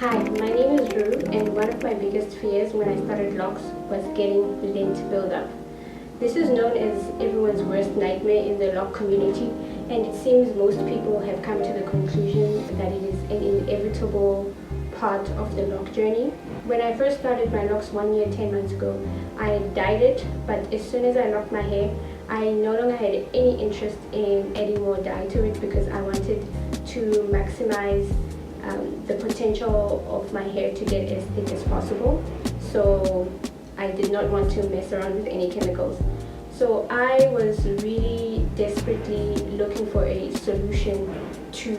Hi, my name is Rue, and one of my biggest fears when I started Locs was getting lint buildup. This is known as everyone's worst nightmare in the lock community, and it seems most people have come to the conclusion that it is an inevitable part of the lock journey. When I first started my locks 1 year, 10 months ago, I dyed it, but as soon as I locked my hair, I no longer had any interest in adding more dye to it because I wanted to maximize the potential of my hair to get as thick as possible. So I did not want to mess around with any chemicals. So I was really desperately looking for a solution to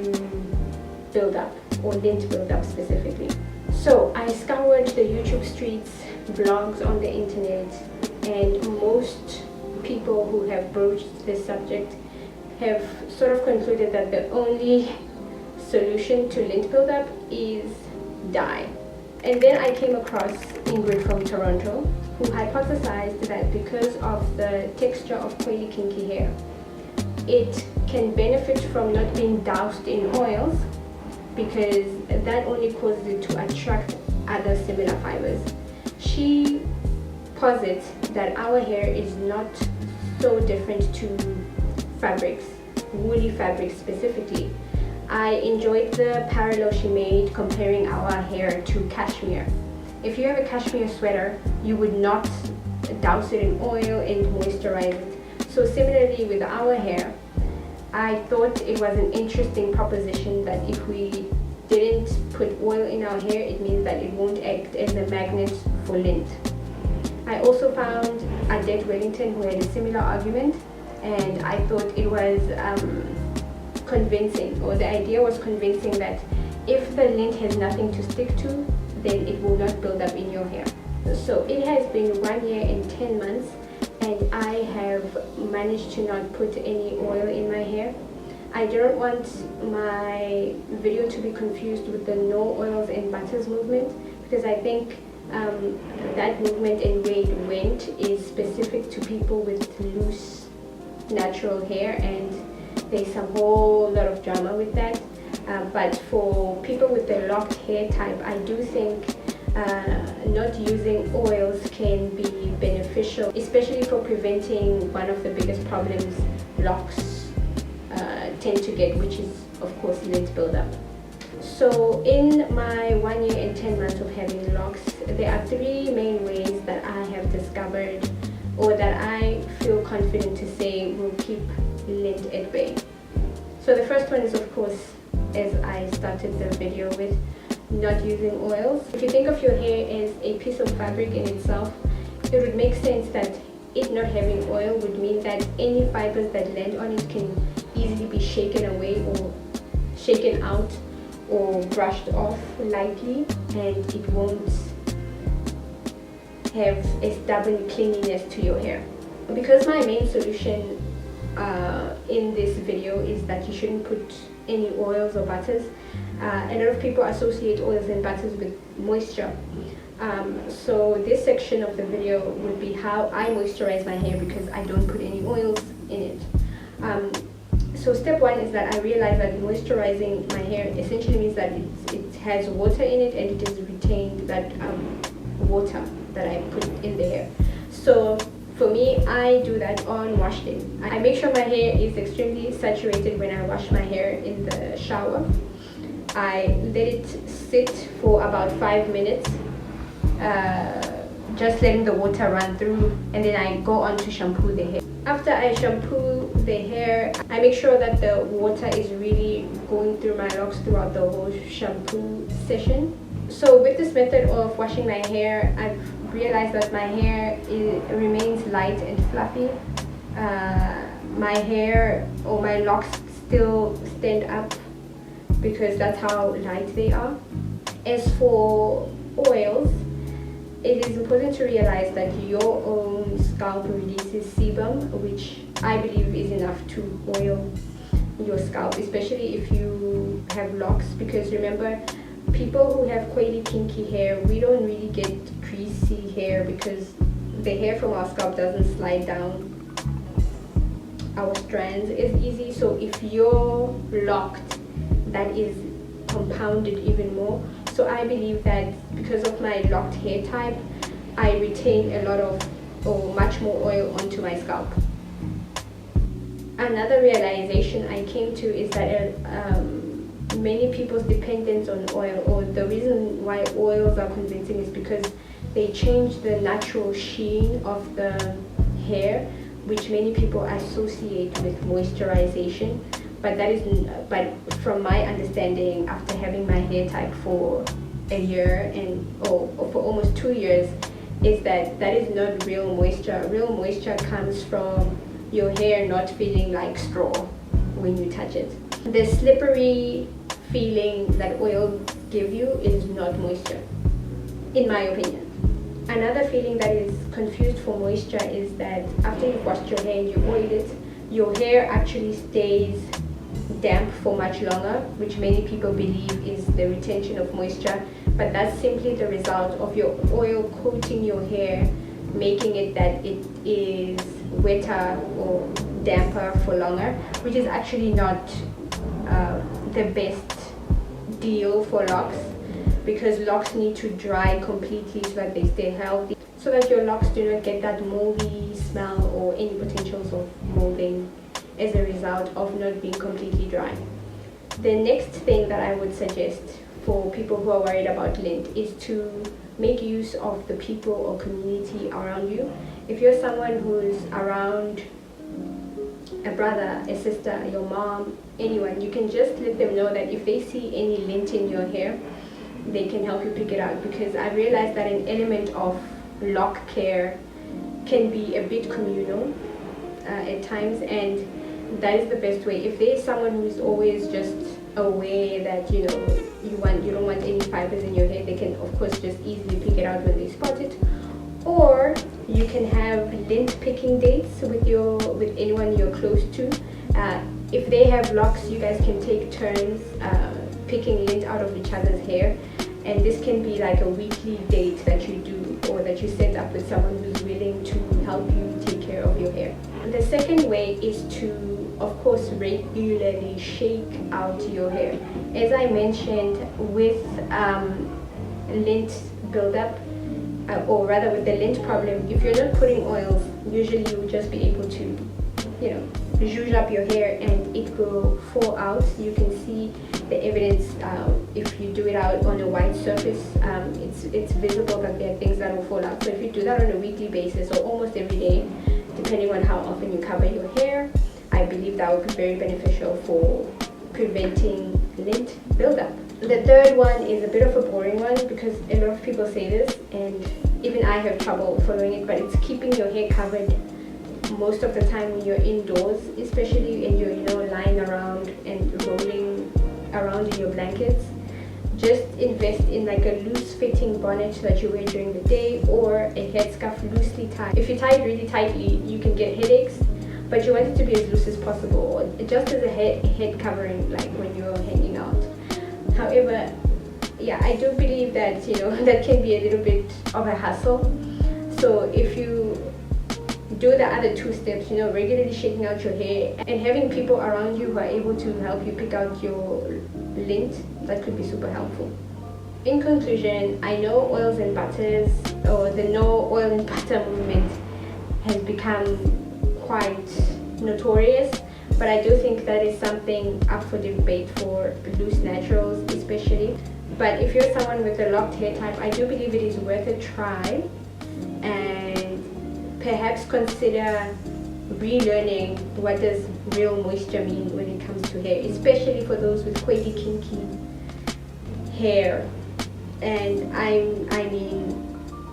buildup, or lint buildup specifically. So I scoured the YouTube streets, blogs on the internet, and most people who have broached this subject have sort of concluded that the only solution to lint buildup is dye. And then I came across Ingrid from Toronto, who hypothesized that because of the texture of coily kinky hair, it can benefit from not being doused in oils because that only causes it to attract other similar fibers. She posits that our hair is not so different to fabrics, woolly fabrics specifically. I enjoyed the parallel she made comparing our hair to cashmere. If you have a cashmere sweater, you would not douse it in oil and moisturize it. So similarly with our hair, I thought it was an interesting proposition that if we didn't put oil in our hair, it means that it won't act as a magnet for lint. I also found Adette Wellington who had a similar argument, and I thought it was convincing, or the idea was convincing, that if the lint has nothing to stick to, then it will not build up in your hair. So it has been 1 year and 10 months, and I have managed to not put any oil in my hair. I don't want my video to be confused with the no oils and butters movement, because I think that movement and where it went is specific to people with loose natural hair, and there's some whole lot of drama with that. But for people with the locked hair type, I do think not using oils can be beneficial, especially for preventing one of the biggest problems locks tend to get, which is of course lint buildup. So in my 1 year and 10 months of having locks, there are 3 main ways that I have discovered, or that I feel confident to say will keep lint at bay. So the first one is, of course, as I started the video with, not using oils. If you think of your hair as a piece of fabric in itself, it would make sense that it not having oil would mean that any fibers that land on it can easily be shaken away or shaken out or brushed off lightly, and it won't have a stubborn clinginess to your hair. Because my main solution in this video is that you shouldn't put any oils or butters, a lot of people associate oils and butters with moisture. So this section of the video would be how I moisturize my hair because I don't put any oils in it. So step 1 is that I realized that moisturizing my hair essentially means that it has water in it, and it has retained that water that I put in the hair. So for me, I do that on wash day. I make sure my hair is extremely saturated when I wash my hair in the shower. I let it sit for about 5 minutes, just letting the water run through, and then I go on to shampoo the hair. After I shampoo the hair, I make sure that the water is really going through my locks throughout the whole shampoo session. So with this method of washing my hair, I've realized that my hair remains light and fluffy. My hair or my locks still stand up because that's how light they are. As for oils, it is important to realize that your own scalp releases sebum, which I believe is enough to oil your scalp, especially if you have locks, because remember, people who have coily kinky hair, we don't really get greasy hair because the hair from our scalp doesn't slide down our strands as easy. So if you're locked, that is compounded even more. So I believe that because of my locked hair type, I retain a lot of or much more oil onto my scalp. Another realization I came to is that many people's dependence on oil, or the reason why oils are convincing, is because they change the natural sheen of the hair, which many people associate with moisturization. But that is, but from my understanding, after having my hair type for a year or for almost 2 years, is that is not real moisture. Real moisture comes from your hair not feeling like straw when you touch it. The slippery feeling that oils give you is not moisture, in my opinion. Another feeling that is confused for moisture is that after you've washed your hair and you oil it, your hair actually stays damp for much longer, which many people believe is the retention of moisture, but that's simply the result of your oil coating your hair, making it that it is wetter or damper for longer, which is actually not the best deal for locks, because locks need to dry completely so that they stay healthy, so that your locks do not get that moldy smell or any potentials of molding as a result of not being completely dry. The next thing that I would suggest for people who are worried about lint is to make use of the people or community around you. If you're someone who's around a brother, a sister, your mom, anyone, you can just let them know that if they see any lint in your hair, they can help you pick it out, because I realized that an element of lock care can be a bit communal at times, and that is the best way. If there is someone who is always just aware that you don't want any fibers in your hair, they can of course just easily pick it out when they spot it. Or you can have lint picking dates with anyone you're close to. If they have locks, you guys can take turns picking lint out of each other's hair, and this can be like a weekly date that you do, or that you set up with someone who's willing to help you take care of your hair. The second way is to, of course, regularly shake out your hair. As I mentioned, with lint buildup, or rather with the lint problem, if you're not putting oils, usually you will just be able to, zhuzh up your hair and it will fall out. You can see the evidence if you do it out on a white surface. It's visible that there are things that will fall out. So if you do that on a weekly basis or almost every day, depending on how often you cover your hair, I believe that would be very beneficial for preventing lint buildup. The third one is a bit of a boring one, because a lot of people say this and even I have trouble following it, but it's keeping your hair covered most of the time when you're indoors, especially when you're lying around and rolling around in your blankets. Just invest in like a loose fitting bonnet that you wear during the day, or a headscarf loosely tied. If you tie it really tightly, you can get headaches, but you want it to be as loose as possible, just as a head covering, like when you're hanging out. However, yeah, I do believe that that can be a little bit of a hassle. So if you do the other two steps, regularly shaking out your hair and having people around you who are able to help you pick out your lint, that could be super helpful. In conclusion, I know oils and butters, or the no oil and butter movement, has become quite notorious, but I do think that is something up for debate for loose naturals especially. But if you're someone with a locked hair type, I do believe it is worth a try, and perhaps consider relearning what does real moisture mean when it comes to hair, especially for those with coily, kinky hair, and I mean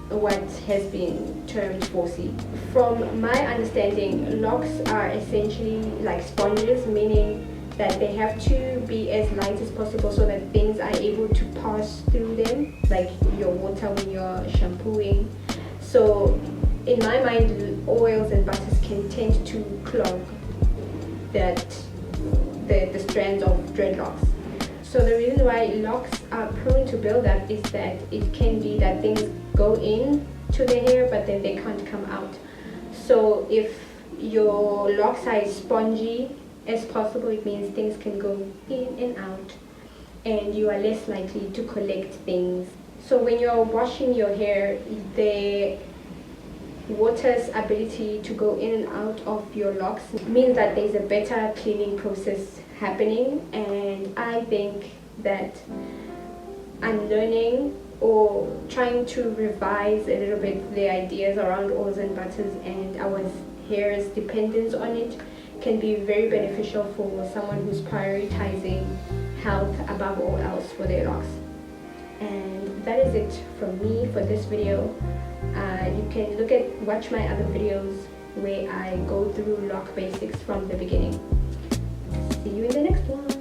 what has been termed 4C. From my understanding, locks are essentially like sponges, meaning that they have to be as light as possible so that things are able to pass through them, like your water when you're shampooing. So in my mind, oils and butters can tend to clog the strands of dreadlocks. So the reason why locks are prone to buildup is that it can be that things go in to the hair but then they can't come out. So if your locks are as spongy as possible, it means things can go in and out and you are less likely to collect things. So when you're washing your hair, the water's ability to go in and out of your locks means that there's a better cleaning process happening. And I think that I'm learning or trying to revise a little bit the ideas around oils and butters and our hair's dependence on it can be very beneficial for someone who's prioritizing health above all else for their locks. And that is it from me for this video. You can watch my other videos where I go through lock basics from the beginning. See you in the next one.